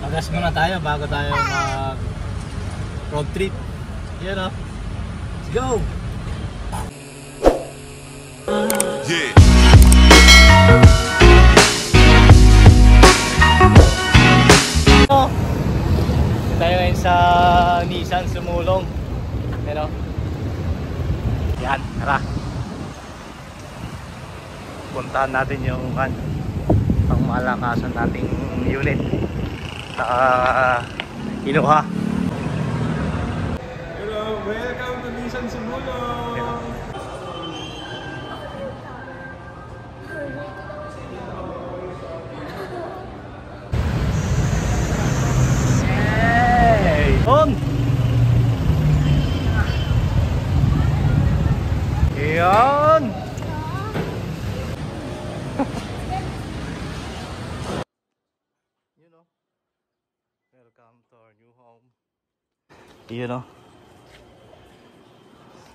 Magas muna tayo bago tayo mag road trip. Yan o. Let's go! Yeah. Tayo ngayon sa Nissan Sumulong. Yan o. Yan, tara. Puntahan natin yung pang malakasan nating unit sa Inuha. Hello, welcome to Nissan Sumulong. Hey! On! Yan! You know, welcome to our new home. You know,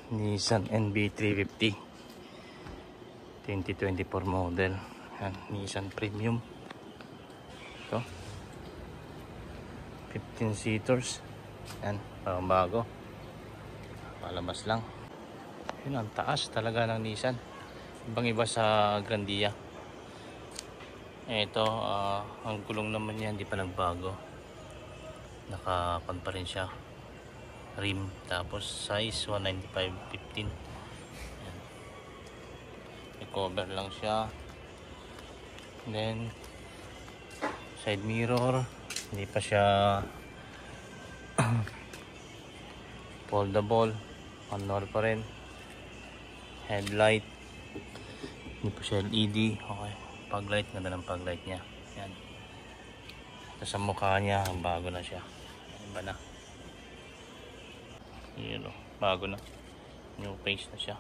Nissan NB350 2024 model. Yan, Nissan Premium. Ito 15 seaters. Yan, parang bago. Palabas lang. Yun, ang taas talaga ng Nissan. Ibang iba sa Grandia. Ito, ang gulong naman niya hindi pa nagbago. Nakapan pa rin siya. Rim, tapos size 195/15. Yan. May cover lang siya. Then side mirror, hindi pa siya foldable, manual pa rin. Headlight, hindi pa siya LED. Okay, paglight, ganda ng paglight niya. Yan. Ito sa mukha niya, bago na siya. Iba na. Yun o, bago na. New face na siya.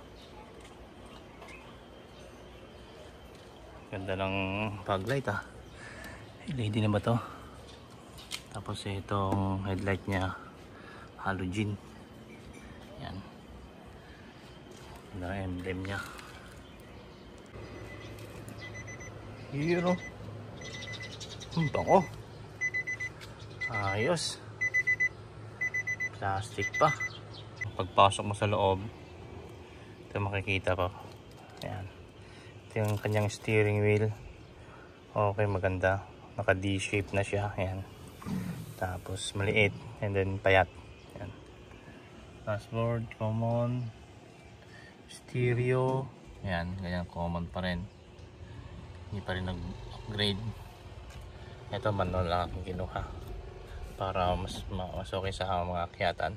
Ganda ng paglight ah. LED na ba to? Tapos itong headlight niya halogen. Yan. Ganda ng emblem niya. Yun o. Ang bango. Ayos. Plastic pa. Pagpasok mo sa loob, ito makikita pa. Ayan. Ito yung kanyang steering wheel. Okay, maganda. Naka D-shape na siya. Ayan. Tapos maliit and then payat. Ayan. Dashboard, common. Stereo. Ayan, ganyan common pa rin. Hindi pa rin nag-upgrade. Ito manual lang akong kinuha para mas okay sa mga akyatan.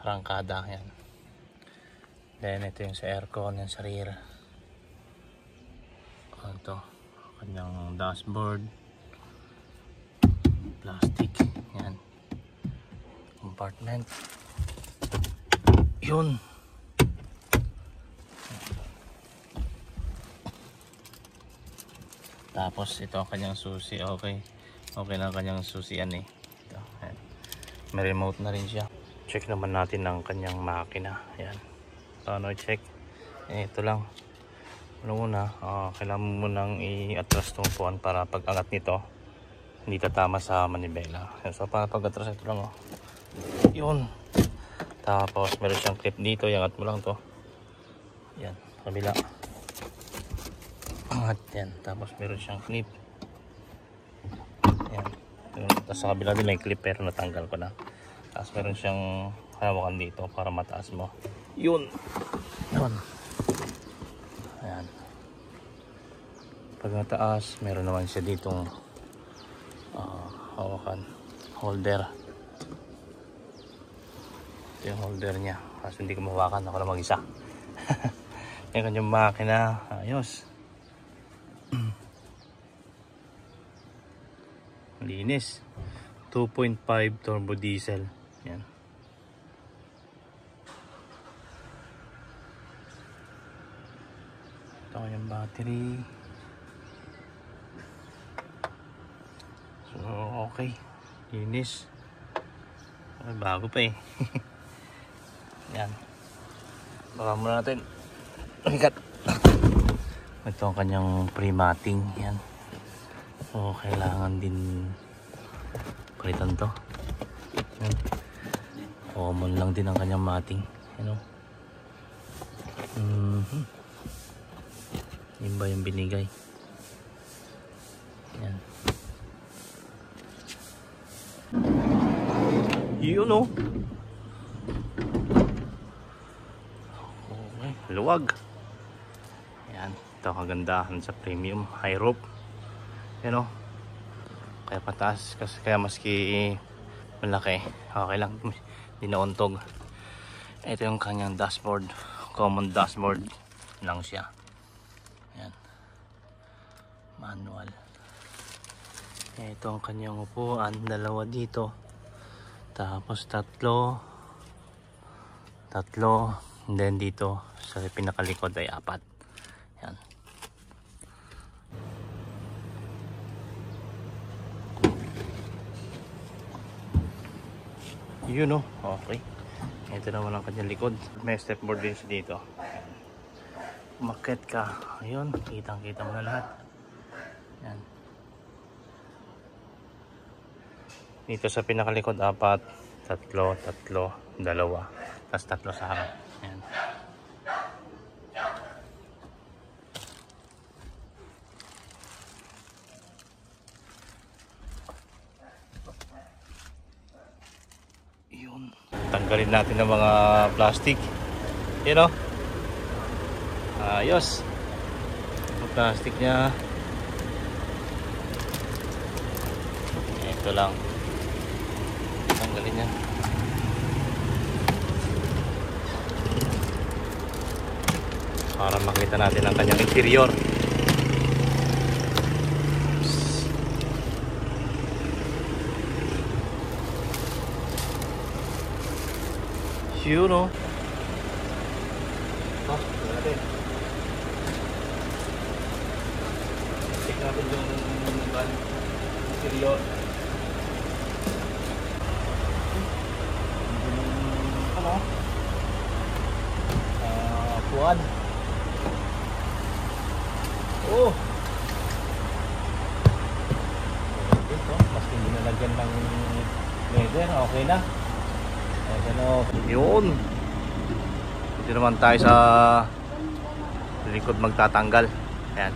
Arangkada yan. Then ito yung sa aircon, yung sa rear. Ito kanyang dashboard, plastic. Yan, compartment. Yun. Tapos ito kanyang susi. Okay na kanyang susi yan eh. Ito, ayan. May remote na rin siya. Check naman natin ang kanyang makina. Ayan. Paano i-check? Ito lang. Una, kailangan mo nang i-atras itong upuan para pag angat nito hindi tatama sa manibela. Ayan. So para pag atras ito lang oh. Yun. Tapos meron siyang clip dito. Iangat mo lang to. Yan. Kabila. Angat yan. Tapos meron siyang clip. Yan. Tapos sa kabila din may clip pero natanggal ko na. Tapos meron siyang hawakan dito para mataas mo. Yun. Yun. Ayan. Pag mataas, meron naman siya ditong hawakan. Holder. Ito yung holder niya. Kasi hindi ko mahawakan. Ako lang mag-isa. Yung kanyang makina. Ayos. Linis. 2.5 turbo diesel. Yan. Ito yung battery. So okay. Linis. Ay, bago pa eh. Yan. Baka muna natin. Ikat. Ito ang kanyang pre-matting. Yan. So kailangan din Palitan to. Yan. Common lang din ang kanyang mating. Ano? Yun ba yung binigay? Yan. Yun o. Okay, luwag. Yan. Ito kagandahan sa premium high rope. Yan o. Kaya pataas kasi kaya maski malaki okay lang, hindi nauntog. Ito yung kanyang dashboard, common dashboard lang siya. Yan, manual. Ito ang kanyang upuan, dalawa dito, tapos tatlo, and then dito sa pinakalikod ay 4. Yan. Yun o, okay. Ito naman ang kanyang likod. May stepboard din siya dito. Umakyat ka. Ayun, kitang-kita mo na lahat. Yan. Dito sa pinakalikod, 4, 3, 2, 2, tapos 3 sa harap. Yan. Yun. Tanggalin natin ng mga plastic. Yun o. Ayos. Ang plastic niya. Ito lang. Tanggalin niya. Para makita natin ang kanyang interior. Yun o. Natin. Check natin yung interior. Ano? Puan. Oh. Ito, maski hindi nalagyan ng leather, okay na. Ano, yun. Dito naman tayo sa likod magtatanggal. Ayan.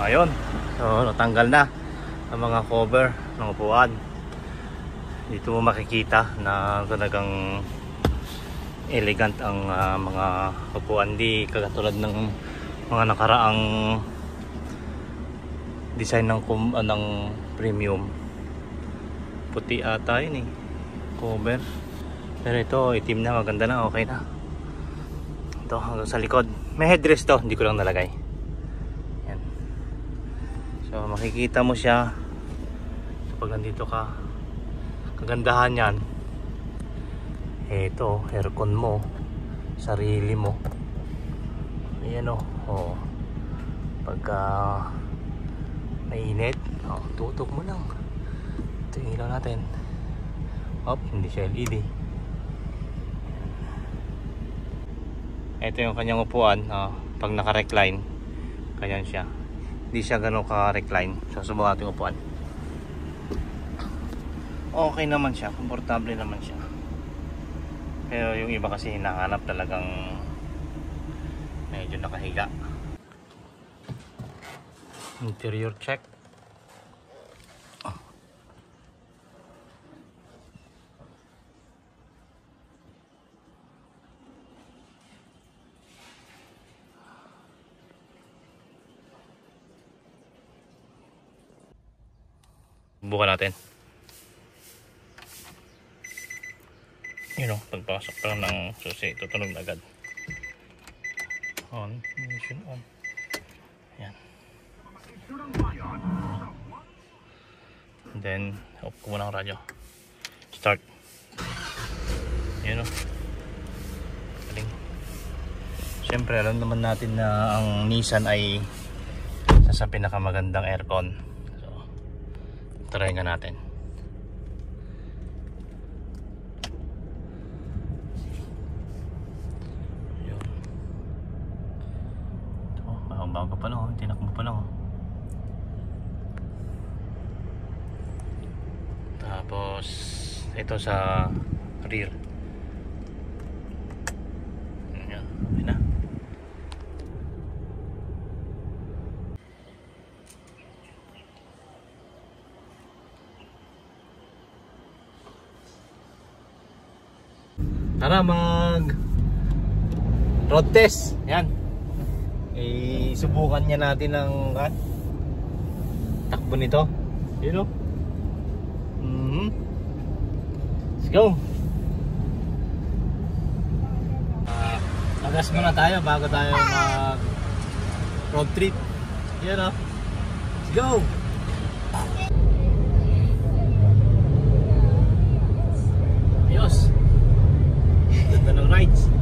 Ayun, so natanggal na ang mga cover ng upuan. Dito mo makikita na talagang elegant ang mga upuan, di kagatulad ng mga nakaraang design ng premium. Puti ata yun cover, pero ito itim na, maganda na, okay na. Ito hanggang sa likod may headrest to, hindi ko lang nalagay. So makikita mo siya kapag nandito ka. Kagandahan yan, ito aircon mo, sarili mo. Ayan o. Oh. Pagka mainit, tutok mo lang. Ito yung ilaw natin. Hindi siya LED. Ito yung kanyang upuan. Pag naka-recline, ganyan siya. Hindi siya gano'n ka-recline. So subukan natin upuan. Okay naman siya, komportable naman siya. Pero yung iba kasi hinahanap talagang medyo nakahiga. Interior check. Bukan natin. Pagpasok pa lang ng susi, tutunog na agad. On, mission on. Ayan. And then, off ko muna ang radyo. Start. Ayan o. Galing. Siyempre alam naman natin na ang Nissan ay sa pinakamagandang aircon. So, try nga natin. Yun. Ito, bago pa lang, oh. Tinakbo pa lang. Oh. Tapos ito sa rear. Ayan, okay na. Tara mag road test. Yan. Subukan niya natin ang takbo nito. You know? Let's go. Magas muna tayo bago tayo mag road trip. Yan o. Let's go. Ayos. Ganda ng rides.